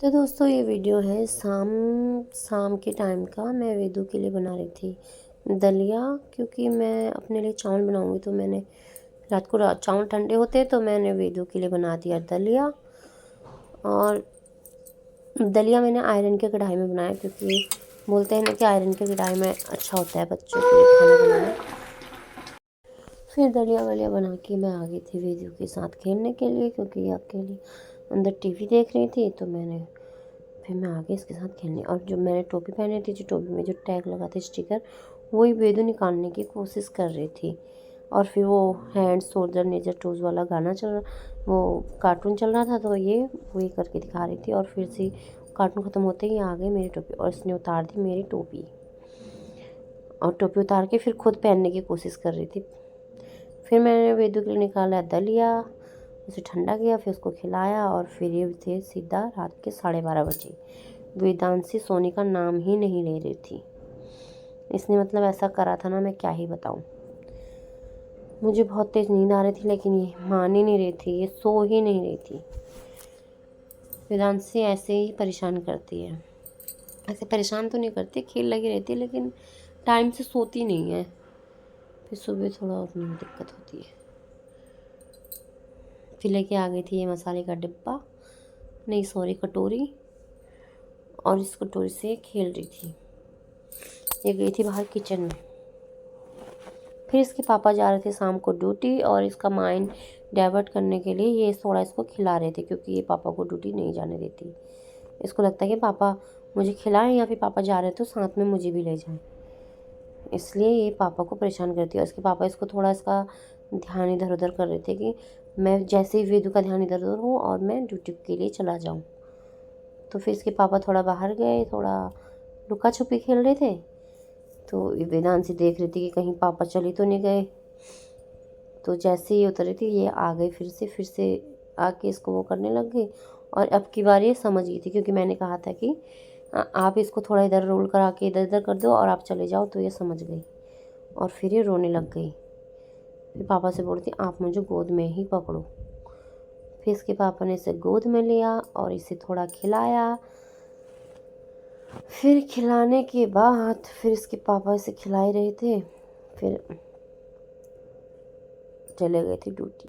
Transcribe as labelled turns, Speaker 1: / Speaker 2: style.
Speaker 1: तो दोस्तों ये वीडियो है शाम शाम के टाइम का। मैं वेदू के लिए बना रही थी दलिया, क्योंकि मैं अपने लिए चावल बनाऊंगी। तो मैंने रात को चावल ठंडे होते तो मैंने वेदू के लिए बना दिया दलिया। और दलिया मैंने आयरन के कढ़ाई में बनाया, क्योंकि बोलते हैं ना कि आयरन के कढ़ाई में अच्छा होता है बच्चों के लिए खाना बनाना। फिर दलिया वलिया बना के मैं आ गई थी वेदू के साथ खेलने के लिए, क्योंकि अकेली अंदर टीवी देख रही थी। तो फिर मैं आ गई इसके साथ खेलने। और जो मैंने टोपी पहनी थी, जो टोपी में जो टैग लगा था स्टिकर, वही वेदू निकालने की कोशिश कर रही थी। और फिर वो हैंड्स शोल्डर नेचर टूज वाला गाना वो कार्टून चल रहा था, तो ये वही करके दिखा रही थी। और फिर से कार्टून ख़त्म होते ही आ गई मेरी टोपी, और इसने उतार दी मेरी टोपी। और टोपी उतार के फिर खुद पहनने की कोशिश कर रही थी। फिर मैंने वेदू के लिए निकाला दलिया, उसे ठंडा किया, फिर उसको खिलाया। और फिर ये थे सीधा रात के 12:30 बजे। वेदांशी सोने का नाम ही नहीं ले रही थी। इसने मतलब ऐसा करा था ना, मैं क्या ही बताऊं। मुझे बहुत तेज़ नींद आ रही थी, लेकिन ये मान ही नहीं रही थी, ये सो ही नहीं रही थी। वेदांशी ऐसे ही परेशान करती है। ऐसे परेशान तो नहीं करती, खेल लगी रहती है, लेकिन टाइम से सोती नहीं है। फिर सुबह थोड़ा उठने में दिक्कत होती है। फिर लेके आ गई थी ये मसाले का डिब्बा, नहीं सॉरी कटोरी। और इस कटोरी से खेल रही थी। ये गई थी बाहर किचन में। फिर इसके पापा जा रहे थे शाम को ड्यूटी, और इसका माइंड डाइवर्ट करने के लिए ये थोड़ा इसको खिला रहे थे, क्योंकि ये पापा को ड्यूटी नहीं जाने देती। इसको लगता है कि पापा मुझे खिलाएं, या फिर पापा जा रहे तो साथ में मुझे भी ले जाएं। इसलिए ये पापा को परेशान करती है। और इसके पापा इसको थोड़ा इसका ध्यान इधर उधर कर रहे थे, कि मैं जैसे ही वेदू का ध्यान इधर उधर हो और मैं ड्यूटी के लिए चला जाऊँ। तो फिर इसके पापा थोड़ा बाहर गए, थोड़ा लुका छुपी खेल रहे थे। तो वेदांशी देख रही थी कि कहीं पापा चली तो नहीं गए। तो जैसे ही उतरी थी, ये आ गई फिर से आके इसको वो करने लग गई। और अब की बार ये समझ गई थी, क्योंकि मैंने कहा था कि आप इसको थोड़ा इधर रोल करा के इधर इधर कर दो और आप चले जाओ। तो ये समझ गई, और फिर ये रोने लग गई। फिर पापा से बोलती, आप मुझे गोद में ही पकड़ो। फिर इसके पापा ने इसे गोद में लिया और इसे थोड़ा खिलाया। फिर खिलाने के बाद फिर इसके पापा इसे खिला ही रहे थे, फिर चले गए थे ड्यूटी।